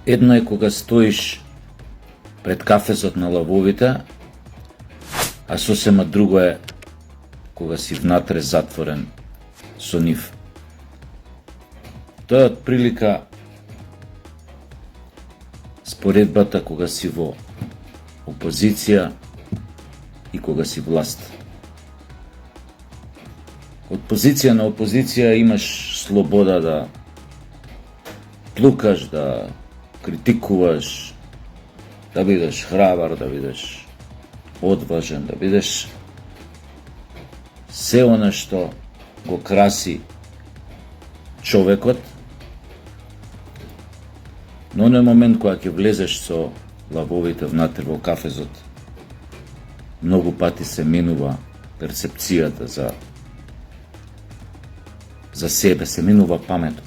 Едно е кога стоиш пред кафезот на лавовите, а сосема друго е кога си внатре затворен со нив. Тоа е отприлика споредбата кога си во опозиција и кога си власт. Од позиција на опозиција имаш слобода да плукаш, да критикуваш, да бидеш храбар, да бидеш одважен, да бидеш се она што го краси човекот. Но оној момент кога ќе влезеш со лавовите внатре во кафезот, многу пати се менува перцепцијата за себе, се менува паметот.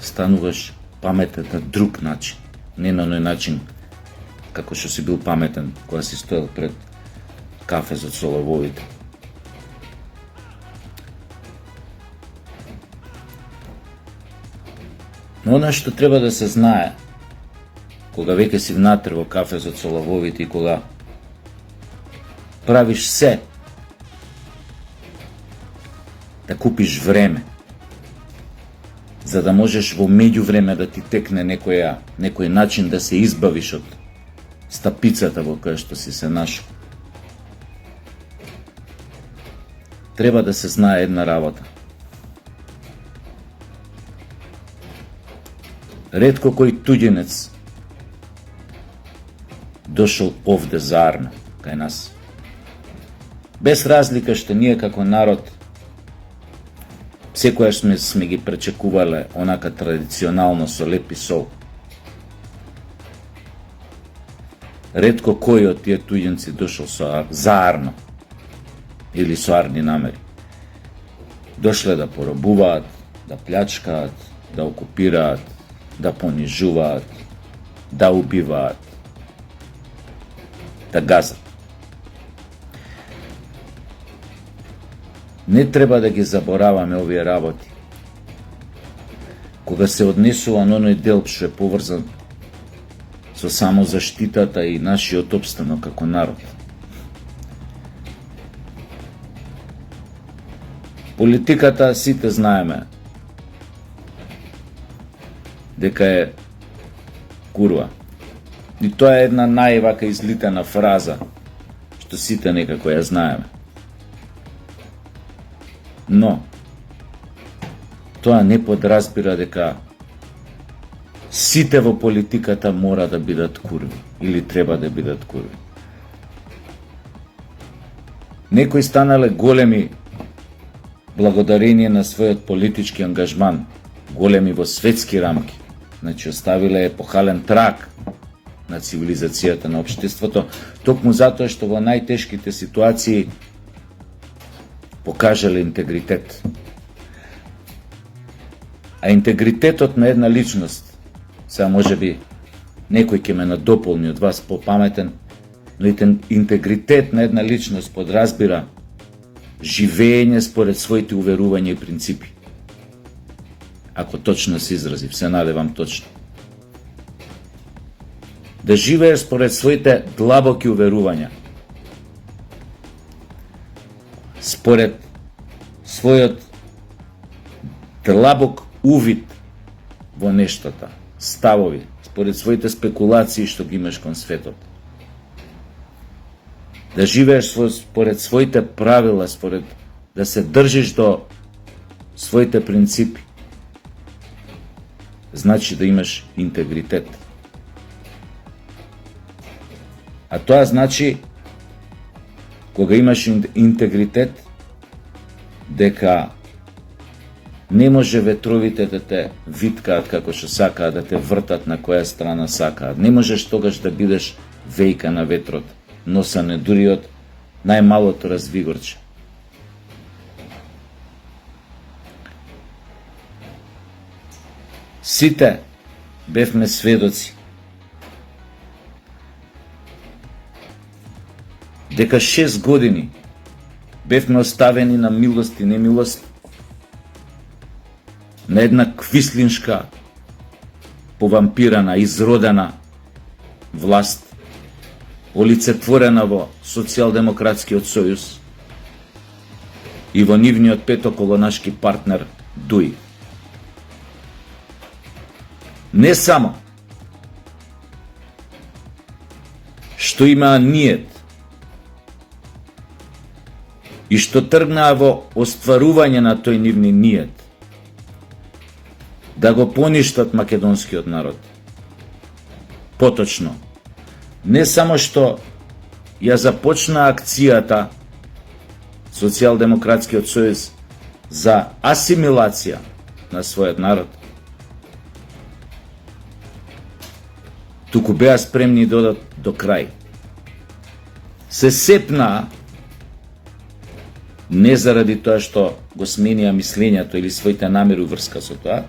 Стануваш паметен на друг начин, не на оној начин како што си бил паметен кога си стоел пред кафезот со лавовите. Но она што треба да се знае кога веќе си внатре во кафезот со лавовите и кога правиш се да купиш време, за да можеш во меѓувреме да ти текне некој начин да се избавиш од стапицата во која што си се нашол. Треба да се знае една работа. Ретко кој туѓенец дошол овде заарно кај нас. Без разлика што ние како народ секојаш сме ги пречекувале онака традиционално со леп и сол. Ретко кој од тие туѓенци дошол заарно или со арни намери. Дошле да поробуваат, да плячкаат, да окупираат, да понижуваат, да убиваат, да газат. Не треба да ги забораваме овие работи. Кога се однесува на оној дел што е поврзан со самозаштитата и нашиот опстанок како народ. Политиката сите знаеме дека е курва. И тоа е една највака излитена фраза што сите некако ја знаеме. Но тоа не подразбира дека сите во политиката мора да бидат курви или треба да бидат курви. Некои станале големи благодарение на својот политички ангажман, големи во светски рамки, значи оставиле епохален траг на цивилизацијата на општеството, токму затоа што во најтешките ситуации покажале интегритет. А интегритетот на една личност, сега може би некој ќе ме надополни од вас попаметен, но интегритет на една личност подразбира живење според своите уверувања и принципи. Ако точно се изразив, се надевам точно. Да живееш според своите длабоки уверувања, според својот длабок увид во нештата, ставови, според своите спекулации што ги имаш кон светот. Да живееш според своите правила, според да се држиш до своите принципи, значи да имаш интегритет. А тоа значи, кога имаш интегритет, дека не може ветровите да те виткаат како што сакаат, да те вртат на која страна сакаат. Не можеш тогаш да бидеш вејка на ветрот, носане дури од најмалото развигорче. Сите бевме сведоци дека 6 години бевме оставени на милост и немилост на една квислиншка повампирана, изродена власт, олицетворена во Социјалдемократскиот сојуз и во нивниот петоколонашки партнер ДУИ. Не само што имаа ниет и што тргнаа во остварување на тој нивни ниет да го поништат македонскиот народ. Поточно, не само што ја започна акцијата Социјалдемократскиот сојуз за асимилација на својот народ, туку беа спремни да одат до крај. Се сепнаа не заради тоа што го сменија мислењето или своите намери врска со тоа,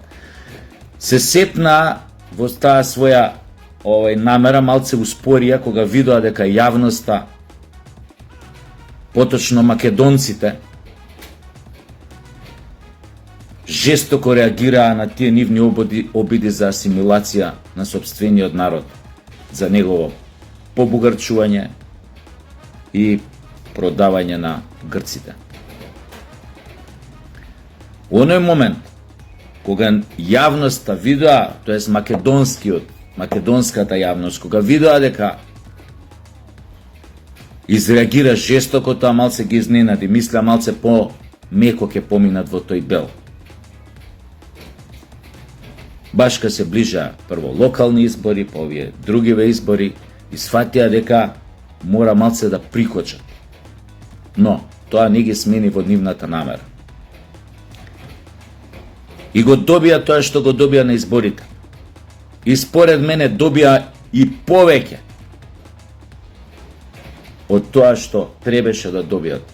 се сепнаа во таа своја намера, малце успорија кога видоа дека јавноста, поточно македонците, жестоко реагираа на тие нивни обиди за асимилација на сопствениот народ, за негово побогарчување и продавање на грците. Во оној момент, кога јавноста видоа, тоест македонската јавност, кога видоа дека изреагира жестоко, тоа малце ги изненади, мисля малце по-меко ќе поминат во тој дел. Баш кога се ближа прво локални избори, па овие другиве избори, и сфатија дека мора малце да прикочат. Но, тоа не ги смени во нивната намера. И го добија тоа што го добија на изборите. И според мене добија и повеќе од тоа што требаше да добијат.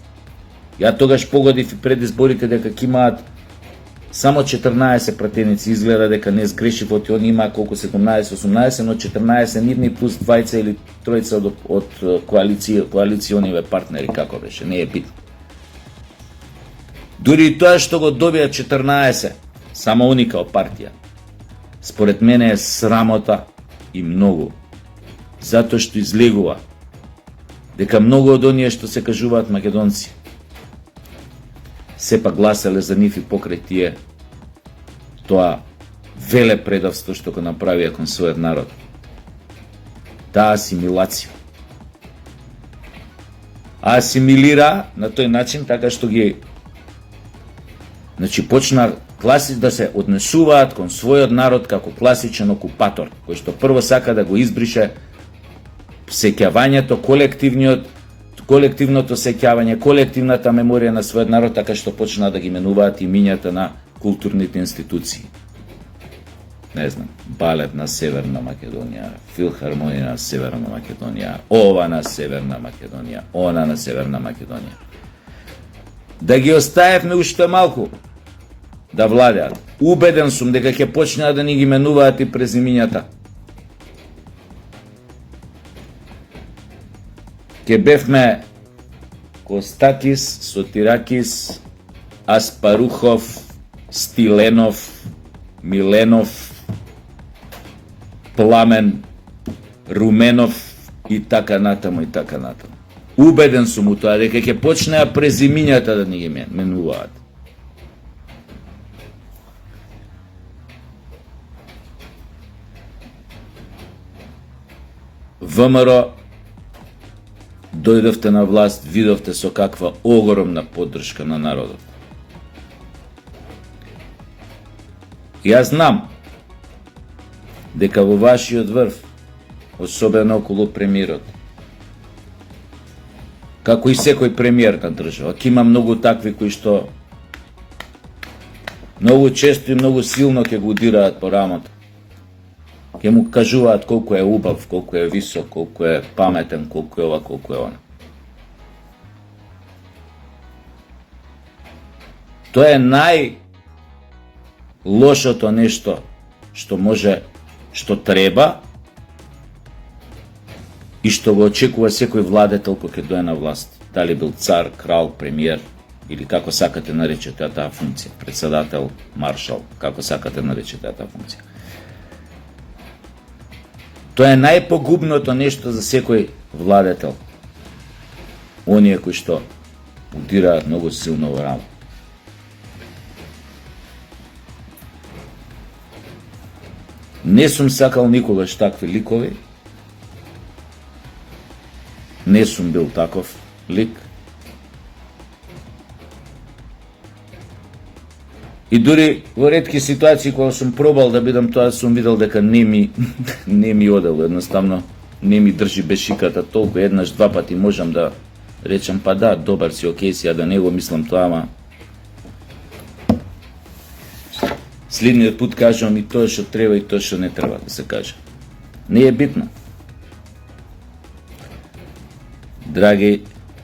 Ја тогаш погодив и пред изборите дека ќе имаат само 14 пратеници, изгледа дека не сгрешив, од они има колку 17-18, но 14 нивни плюс 20 или 3 од коалициониве партнери, како беше, не е битно. Дури тоа што го добија 14, само они као партија, според мене е срамота и многу, затоа што излегува дека многу од оние што се кажуваат македонци сепак гласале за нив и покрај тие тоа веле предавство што го направија кон својот народ. Таа асимилација. А асимилира на тој начин така што ги почна да се однесуваат кон својот народ како класичен окупатор, кој што прво сака да го избрише сеќавањето, колективното сеќавање, колективната меморија на својот народ, така што почна да ги менуваат имињата на културните институции. Не знам, балет на Северна Македонија, филхармонија на Северна Македонија, ова на Северна Македонија, она на Северна Македонија. Да ги оставевме уште малку да владеат. Убеден сум дека ќе почнеат да ни ги менуваат и презимињата. Ке бевме Костакис, Сотиракис, Аспарухов, Стиленов, Миленов, Пламен, Руменов и така натаму и така натаму. Убеден сум у тоа дека ќе почнеа презимињата да ни ги менуваат. ВМРО дојдовте на власт, видовте со каква огромна поддршка на народот. Јас знам дека во вашиот врв, особено околу премиерот, како и секој премиер на држава, ќе има многу такви кои што многу често и многу силно ќе го удираат по рамото. Ќе му кажуваат колку е убав, колку е висок, колку е паметен, колку е ова, колку е она. Тоа е најлошото нешто што може, што треба и што го очекува секој владетел кој ќе дое на власт. Дали бил цар, крал, премиер или како сакате наречете таа функција, председател, маршал, како сакате наречете таа функција. Тоа е најпогубното нешто за секој владетел. Оние кои што удираат многу силно во рамо. Не сум сакал никогаш такви ликови. Не сум бил таков лик. И дури во ретки ситуации кога сум пробал да бидам тоа, сум видел дека не ми одел, едноставно не ми држи бешиката толку, еднаш, два пати можам да речам па да, добар си, окей си, а да не го мислам тоа, ама следниот пут кажам и тоа што треба и тоа што не треба да се каже. Не е битно. Драги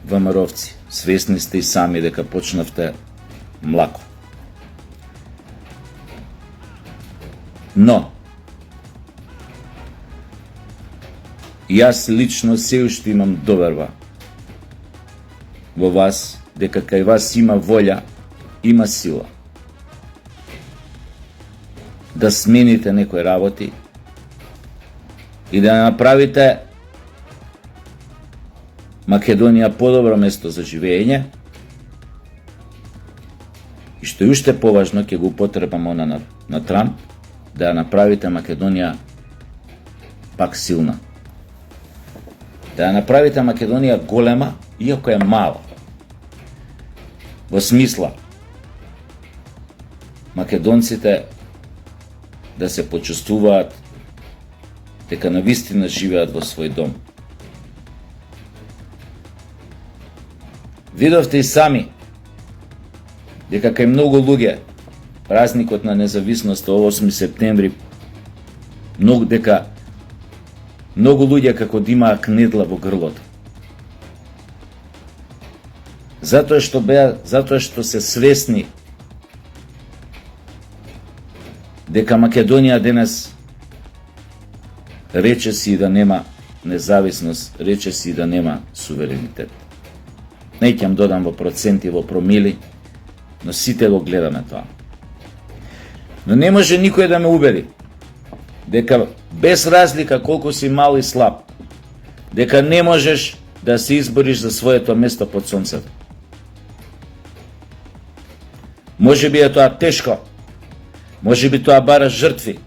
ВМРО-вци, свесни сте и сами дека почнавте млако. Но, јас лично се уште имам доверба во вас, дека кај вас има волја, има сила да смените некои работи и да направите Македонија подобро место за живење, и што е уште поважно, ќе го употребам она на Трамп, да ја направите Македонија пак силна. Да ја направите Македонија голема, иако е мала. Во смисла, македонците да се почувствуваат дека навистина живеат во свој дом. Видовте и сами дека кај многу луѓе празникот на независноста 8 септември, многу луѓе како да имаа кнедла во грлото. Затоа што се свесни дека Македонија денес речеси да нема независност, речеси да нема суверенитет. Не ќе додам во проценти, во промили, но сите го гледаме тоа. Но не може никој да ме убеди дека без разлика колку си мал и слаб, дека не можеш да се избориш за своето место под сонцето. Може би е тоа тешко, може би тоа бара жртви,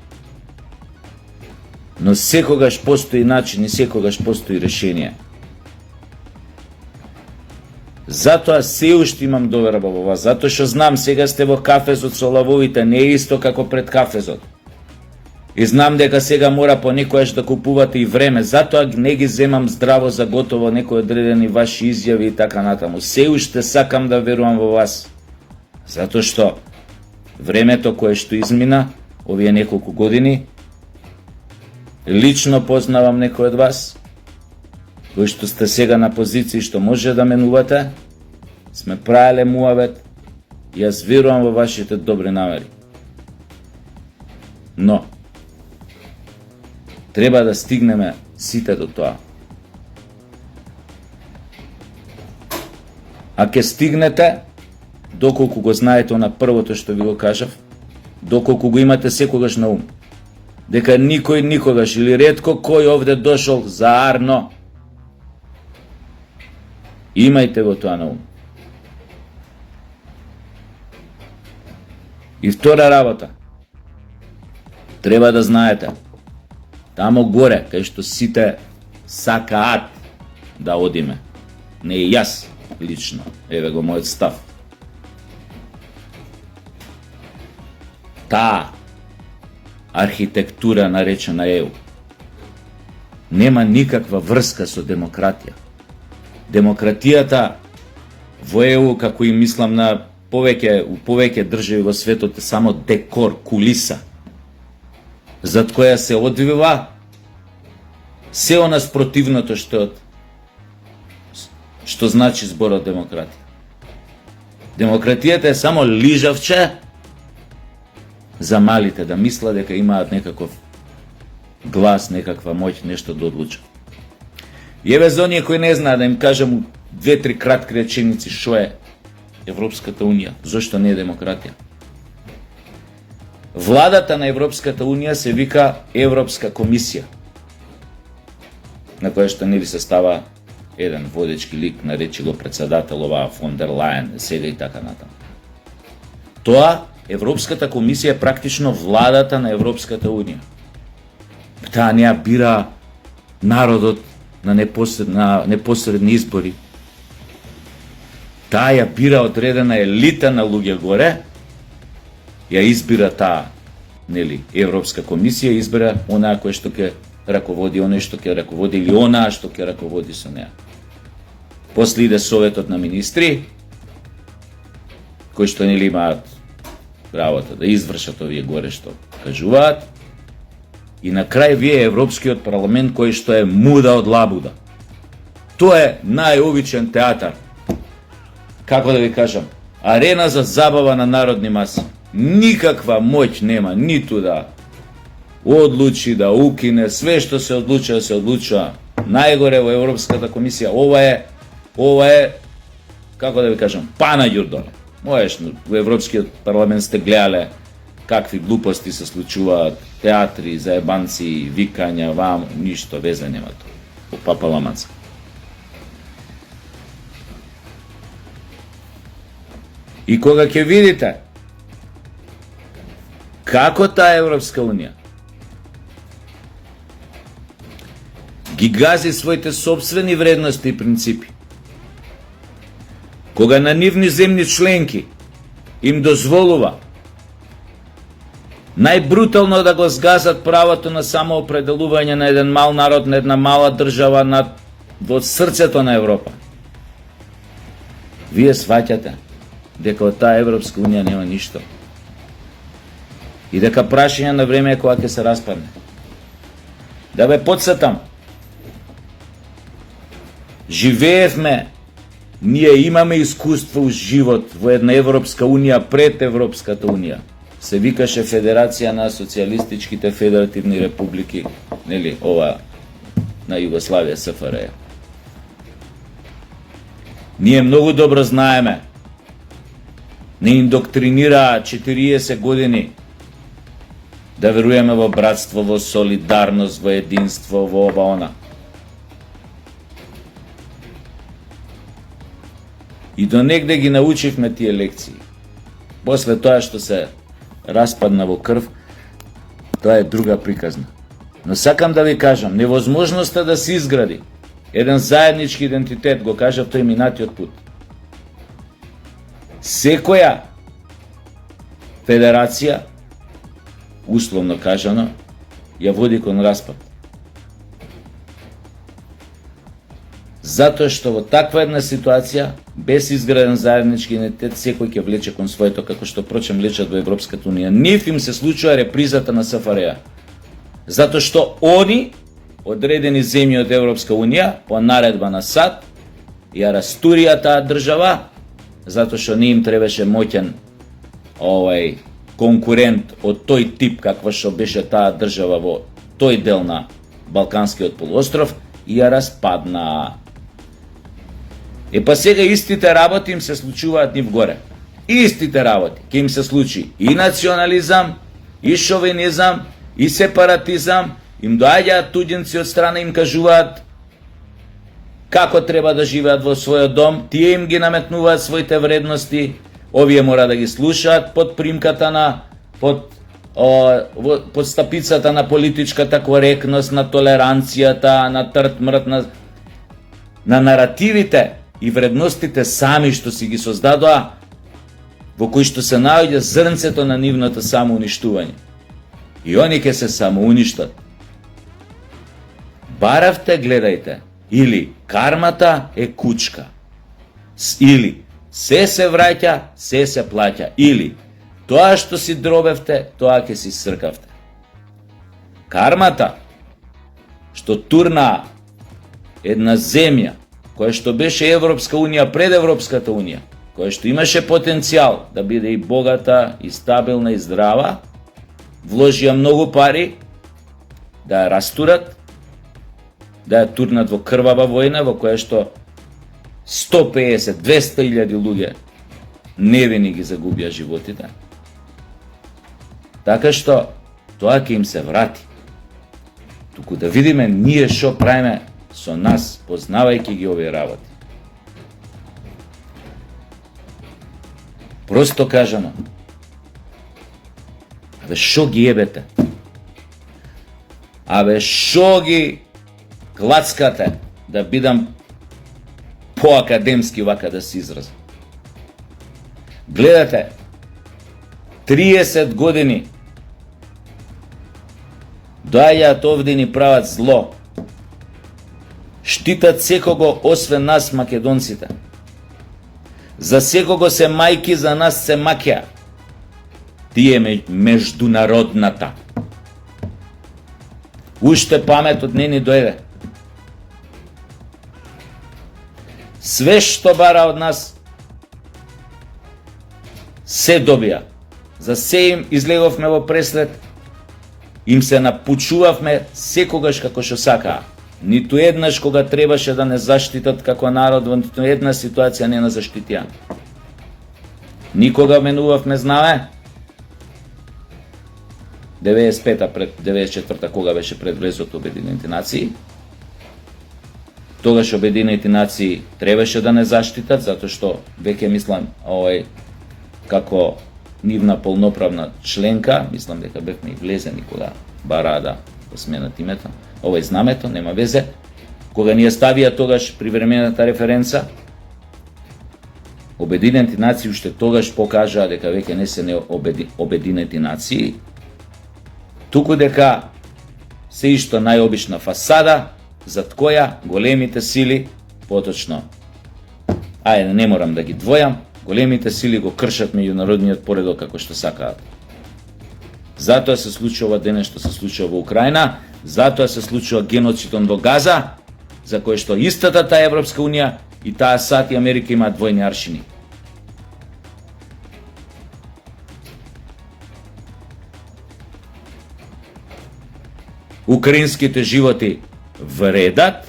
но секогаш постои начин и секогаш постои решение. Затоа се уште имам доверба во вас, затоа што знам сега сте во кафезот со лавовите, не е исто како пред кафезот. И знам дека сега мора понекојаш да купувате и време, затоа не ги земам здраво за готово некои одредени ваши изјави и така натаму. Се уште сакам да верувам во вас, затоа што времето кое што измина, овие неколку години, лично познавам некој од вас, кои што сте сега на позиции што може да менувате, сме правеле муавет, јас верувам во вашите добри намери. Но, треба да стигнеме сите до тоа. А ке стигнете, доколку го знаете на првото што ви го кажав, доколку го имате секогаш на ум, дека никој никогаш или ретко кој овде дошол за арно. Имајте го тоа на ум. И втора работа. Треба да знаете, тамо горе, кај што сите сакаат да одиме, не и јас лично, еве го мојот став. Таа архитектура наречена ЕУ нема никаква врска со демократија. Демократијата во ЕУ, како и мислам на повеќе држави во светот, е само декор, кулиса, зад која се одвива се она спротивното што значи зборот демократија. Демократијата е само лижавче за малите да мисла дека имаат некаков глас, некаква моќ, нешто да одлучат. И еве за оние кои не знаат, да им кажам 2-3 кратки реченици што е Европската Унија, зошто не е демократија. Владата на Европската Унија се вика Европска комисија. на која што нели се става еден водечки лик, наречи го председател оваа фон дер Лајен, сега и така натаму. Тоа Европската комисија е практично владата на Европската унија. Таа не ја бира народот на непосредни избори. Таа ја бира одредена елита на луѓе горе, ја избира таа, нели, Европска комисија, избира онаа кој што ќе раководи, оној што ќе раководи или онаа што ќе раководи со неа. После иде Советот на министри, кои што нели имаат работа да извршат овие горе што кажуваат, и на крај вие Европскиот парламент кој што е муда од лабуда. Тоа е најобичен театар. Како да ви кажам, арена за забава на народни маси. Никаква моќ нема, ниту да одлучи, да укине, све што се одлучува, се одлучува најгоре во Европската комисија. Ова е, како да ви кажам, панаѓур доле. Можеш, во Европскиот парламент сте гледале какви глупости се случуваат, театри, заебанци, викања, вам, ништо, везе нема тоа. По папаламаца. И кога ќе видите како таа Европска унија ги гази своите собствени вредности и принципи, кога на нивни земни членки им дозволува најбрутално да го сгазат правото на самоопределување на еден мал народ, на една мала држава во срцето на Европа, вие сваќате дека од таа Европска унија нема ништо. И дека прашање на време е кога ќе се распадне. Да ве потсетам, живеевме, ние имаме искуство у живот во една Европска унија пред Европската унија. Се викаше Федерација на социјалистичките федеративни републики, нели, ова на Југославија, СФРJ. Ние многу добро знаеме, не индоктринираа 40 години да веруваме во братство, во солидарност, во единство, во ова она. И до негде ги научивме тие лекции. После тоа што се распадна во крв, тоа е друга приказна. Но сакам да ви кажам, невозможноста да се изгради еден заеднички идентитет, го кажав тој минатиот пут. Секоја федерација, условно кажано, ја води кон распад. Затоа што во таква една ситуација, без изграден заеднички идентитет, секој ќе влече кон своето, како што прочем влечат во Европската унија. Нив им се случува репризата на СФРJ. Затоа што они, одредени земји од Европска унија, по наредба на САД, ја растурија таа држава, затоа што не им требаше моќен конкурент од тој тип каква што беше таа држава во тој дел на Балканскиот полуостров, и ја распадна. Па сега истите работи им се случуваат нив горе. Истите работи ќе им се случи и национализам, и шовинизам, и сепаратизам, им доаѓаат туѓенци од страна, им кажуваат како треба да живеат во својот дом, тие им ги наметнуваат своите вредности, овие мора да ги слушаат под примката на, под стапицата на политичката коректност, на толеранцијата, на трт мрт, на наративите и вредностите сами што си ги создадоа, во кои што се наоѓа зрнцето на нивното самоуништување. И они ќе се самоуништат. Баравте, гледајте, или кармата е кучка, или се враќа, се плаќа, или тоа што си дробевте, тоа ќе си сркавте. Кармата, што турна една земја, која што беше Европска унија пред Европската унија, која што имаше потенцијал да биде и богата, и стабилна, и здрава, вложија многу пари да ја растурат, да ја турнат во крвава војна, во која што 150-200 илјади луѓе невини ги загубија животите. Така што тоа ќе им се врати. Туку да видиме ние што правиме со нас, познавајќи ги овие работи. Просто кажано, абе шо ги ебете? Абе шо ги клацкате, да бидам поакадемски вака да се изразам. Гледате, 30 години доаѓаат овде и ни прават зло. Штитат секого освен нас македонците. За секого се мајки, за нас се маќа. Тие меѓународната. Уште паметот не ни дојде. Све што бара од нас се добија. За се им излеговме во преслед, им се напучувавме секогаш како што сакаа. Ниту еднаш кога требаше да не заштитат како народ, во ниту една ситуација не на заштитија. Никога менувавме знаме. 95-та пред 94-та кога беше пред влезот Обединените нации. Тогаш Обединените нации требаше да не заштитат, затоа што веќе мислам како нивна полноправна членка, мислам дека бевме и влезени кога бараа да сменат името, знамето, нема везе. Кога ни ја ставија тогаш привремената референца, Обединените нации уште тогаш покажаа дека веќе не се не Обединети нации, туку дека се исто најобична фасада, зад која големите сили, поточно, не морам да ги двојам, големите сили го кршат меѓународниот поредок како што сакаат. Затоа се случува денес што се случува во Украина, затоа се случува геноцидот во Газа, за кој што истата таа Европска Унија и таа САД и Америка имаат двојни аршини. Украинските животи вредат,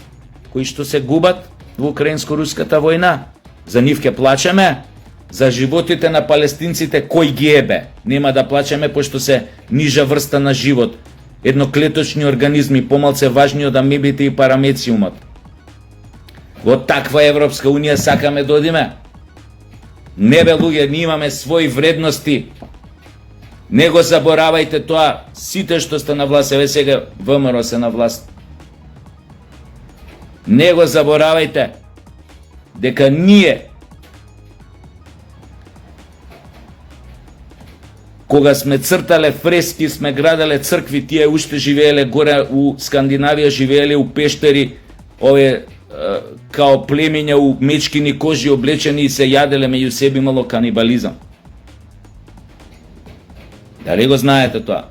кои што се губат во украинско-руската војна, за нив ќе плачеме, за животите на палестинците кој ги ебе. Нема да плачеме, пошто се нижа врста на живот. Едноклеточни организми, помалце важни од амебите и парамециумот. Во таква Европска Унија сакаме да одиме. Не бе луѓе, ние имаме своји вредности. Не го заборавајте тоа, сите што сте на власт, еве сега ВМРО се на власт. Не го заборавајте дека ние кога сме цртале фрески, сме граделе цркви, тие уште живееле горе у Скандинавија, живееле у пештери, овие као племења у мечкини кожи облечени и се јаделе меѓу себе, имало канибализам. Дали го знаете тоа?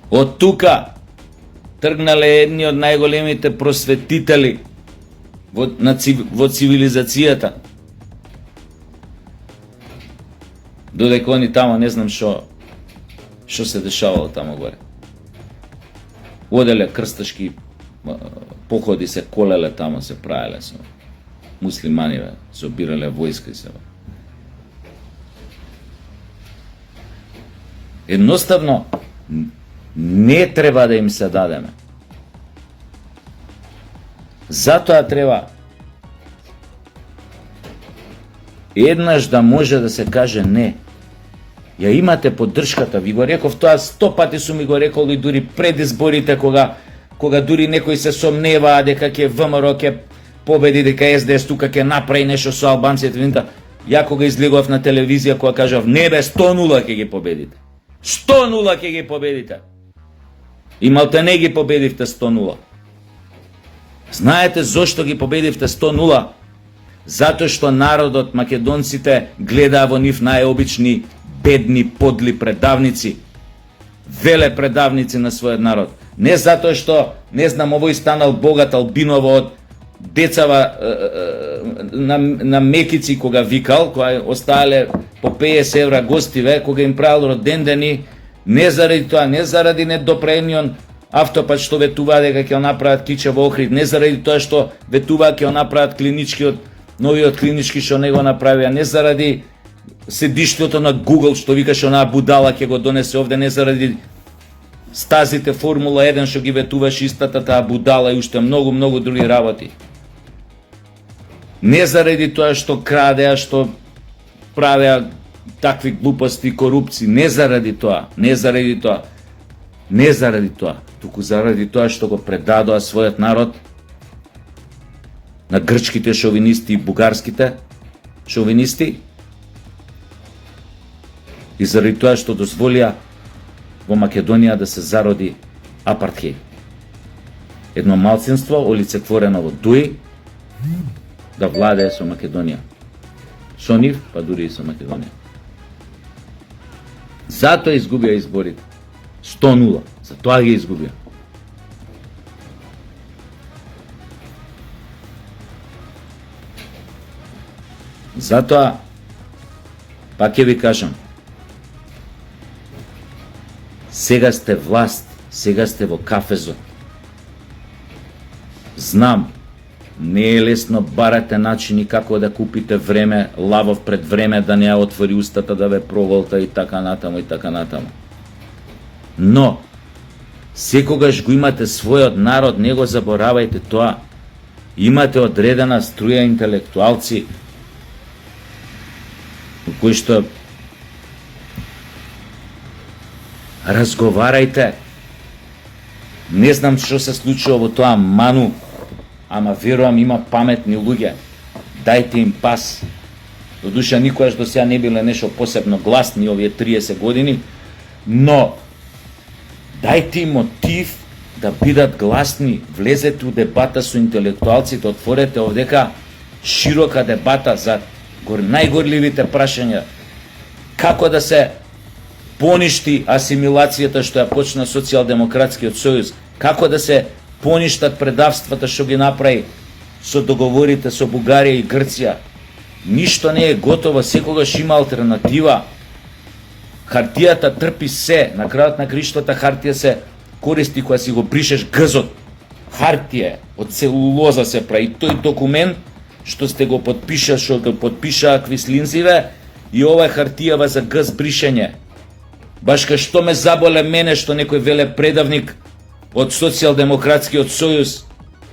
Од тука тргнале едни од најголемите просветители во цивилизацијата. Додека они тамо не знам што се дешавало тамо горе. Оделе крсташки походи, се колеле тамо, се правеле со муслимани, собирале војска и се. Едноставно не треба да им се дадеме. Затоа треба еднаш да може да се каже не. Ја имате поддршката, ви го реков тоа 100 пати сум ми го рекол и дури пред изборите, кога дури некои се сомневаа дека ќе ВМРО ќе победи, дека СДС тука ќе направи нешто со албанците, ја кога излегував на телевизија, кога кажав не бе 100-0 ќе ги победите. 100-0 ќе ги победите. И малте не ги победивте 100-0. Знаете зошто ги победивте 100-0? Затоа што народот, македонците, гледаа во нив најобични бедни, подли предавници, веле предавници на својот народ. Не затоа што, не знам, овој станал богат албиново од децава на Мекици кога викал, кога остале по 50 евра гостиве, кога им правил родендени, не заради тоа, не заради недопренион автопат што ветуваа дека ќе направат киче во Охрид, не заради тоа што ветуваа ќе направат клиничкиот, новиот клинички што не го направија, не заради седиштето на Google што викаше онаа будала ќе го донесе овде, не заради стазите Формула 1 што ги ветуваше истата таа будала и уште многу други работи. Не заради тоа што крадеа, што правеа такви глупости и корупции, не заради тоа, туку заради тоа што го предадоа својот народ на грчките шовинисти и бугарските шовинисти и заради тоа што дозволија во Македонија да се зароди апартхеид. Едно малцинство олицетворено во Дуи да владее со Македонија. Со нив, па дури и со Македонија. Затоа изгубија изборите. 100-0. Затоа ги изгубија. Затоа, пак ќе ви кажам, сега сте власт, сега сте во кафезот. Знам, не е лесно, барате начини како да купите време, лавов пред време, да не ја отвори устата, да ве проголта и така натаму, Но, секогаш го имате својот народ, не го заборавајте тоа. Имате одредена струја интелектуалци, кои што разговарајте. Не знам што се случува во тоа ману, ама верувам има паметни луѓе. Дајте им пас. Додуша никогаш до сега не биле нешто посебно гласни овие 30 години, но дајте им мотив да бидат гласни. Влезете у дебата со интелектуалците, отворете овдека широка дебата за најгорливите прашања. Како да се поништи асимилацијата што ја почна Социјалдемократскиот сојуз, како да се поништат предавствата што ги направи со договорите со Бугарија и Грција. Ништо не е готово, секогаш има алтернатива. Хартијата трпи се, на крајот на криштата хартија се користи кога си го бришеш гзот. Хартија од целулоза се прави. Тој документ што сте го подпишаа, што го подпишаа Квислинциве, и ова е хартијава за гз бришење. Баш кај што ме заболе мене што некој веле предавник од Социјалдемократскиот сојуз,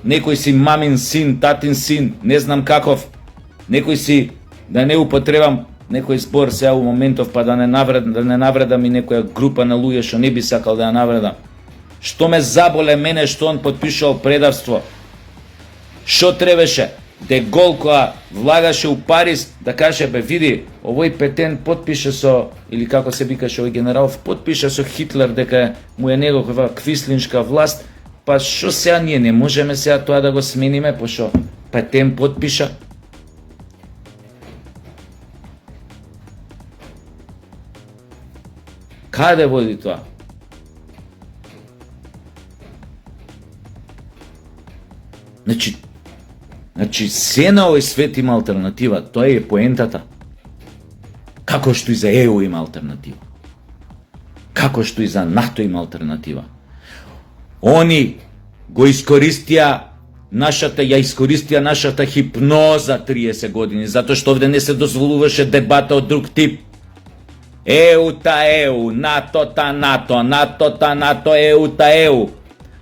некој си мамин син, татин син, не знам каков, некој си, да не употребам некој збор сега у моментов, па да не навредам и некоја група на луѓе што не би сакал да ја навредам. Што ме заболе мене што он подпишал предавство? Што требаше? Де Гол која влагаше у Париз да каже, бе види, овој Петен подпише со, или како се викаше овој генералов, подпише со Хитлер дека му е негова квислиншка власт, па што сега ние не можеме сега тоа да го смениме, пошто Петен подпиша? Каде води тоа? Значи, се на овој свет има алтернатива, тоа е поентата. Како што и за ЕУ има алтернатива. Како што и за НАТО има алтернатива. Они го ја искористија нашата хипноза 30 години, затоа што овде не се дозволуваше дебата од друг тип. ЕУ-та ЕУ, НАТО-та НАТО, НАТО-та НАТО, ЕУ-та ЕУ.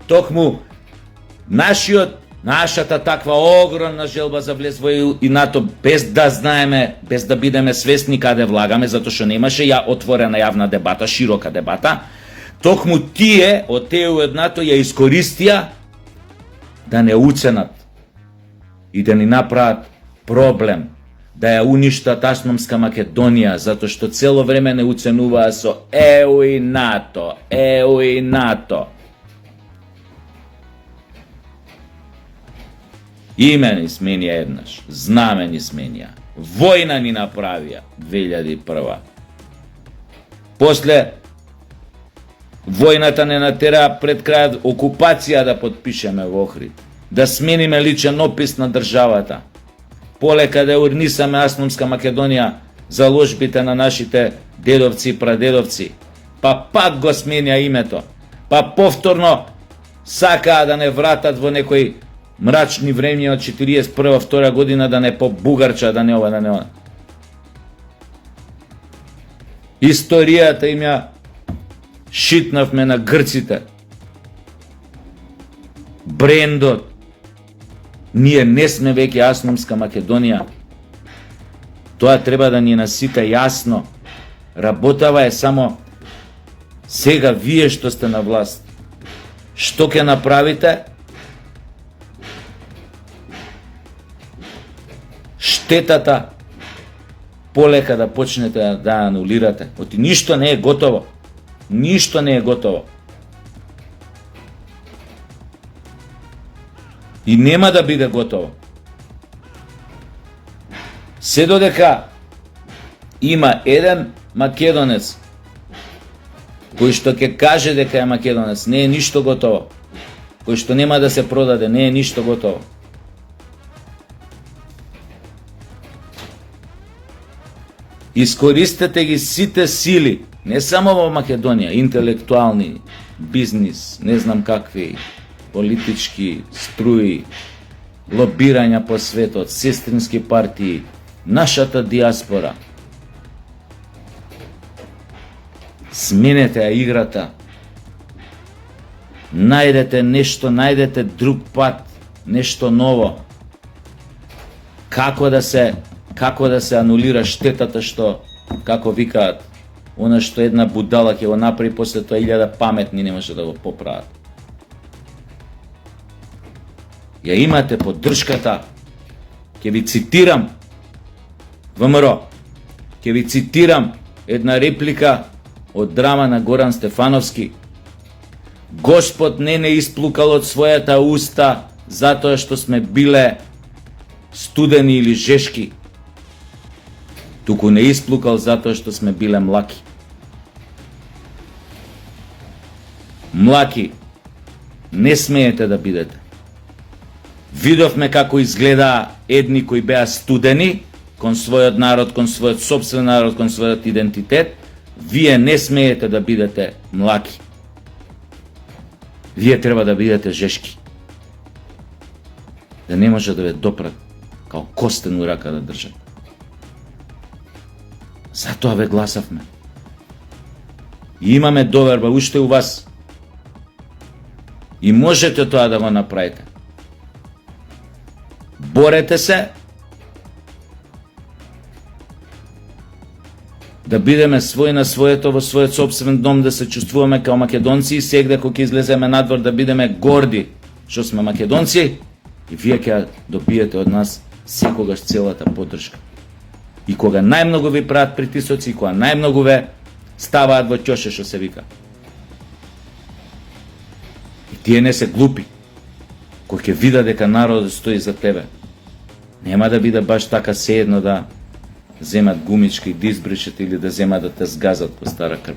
Токму нашата таква огромна желба за влез во ЕУ и НАТО, без да знаеме, без да бидеме свесни каде влагаме, затоа што немаше отворена јавна дебата, широка дебата, токму тие од ЕУ и НАТО ја искористија да не уценат и да ни направат проблем, да ја уништат автономска Македонија, затоа што цело време не уценуваа со ЕУ и НАТО, ЕУ и НАТО. Име ни сменија еднаш, знаме ни сменија, војна ни направија 2001. После војната не натера пред крајот окупација да подпишеме во Охрид, да смениме личен опис на државата, полека да урнисаме автономска Македонија за ложбите на нашите дедовци и прадедовци, па пак го сменија името, па повторно сакаа да не вратат во некои мрачни времења од 41-2 година, да не по бугарча, да не ова, да не ова. Историјата им ја шитнавме на грците. Брендот. Ние не сме веќе Асномска Македонија. Тоа треба да ни насите јасно. Работава е само сега вие што сте на власт. Што ќе направите? Штетата полека да почнете да анулирате. Оти ништо не е готово. Ништо не е готово. И нема да биде готово. Се додека има еден македонец кој што ќе каже дека е македонец, не е ништо готово. Кој што нема да се продаде, не е ништо готово. Искористете ги сите сили, не само во Македонија, интелектуални, бизнис, не знам какви, политички струи, лобирања по светот, сестрински партии, нашата диаспора. Сменете ја играта. Најдете нешто, најдете друг пат, нешто ново. Како да се анулира штетата што, како викаат, она што една будала ќе го направи, после тоа 1000 паметни не може да го поправат. Ја имате поддршката. Ќе ви цитирам ВМРО. Ќе ви цитирам една реплика од драма на Горан Стефановски. Господ не исплукал од својата уста затоа што сме биле студени или жешки, туку не исплукал затоа што сме биле млаки. Млаки не смеете да бидете. Видовме како изгледа едни кои беа студени кон својот народ, кон својот сопствен народ, кон својот идентитет. Вие не смеете да бидете млаки. Вие треба да бидете жешки. Да не може да ве допрат као костен у рака да држат. Затоа ве гласавме. И имаме доверба уште у вас. И можете тоа да го направите. Борете се да бидеме свој на своето во својот сопствен дом, да се чувствуваме као македонци и сегде кога ќе излеземе надвор да бидеме горди што сме македонци и вие ќе добиете од нас секогаш целата поддршка. И кога најмногу ви прават притисоци, кога најмногу ве ставаат во ќоше што се вика. И тие не се глупи. Кога ќе видат дека народот стои за тебе, нема да биде баш така сеедно да земат гумички и да избришат или да земат да те сгазат по стара крв.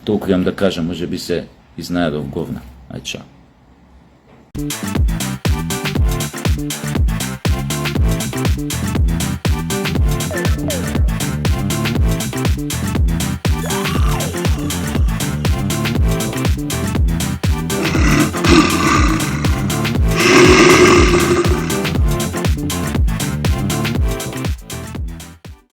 Толку имам да кажам, може би се изнајадов говна. Ај чао.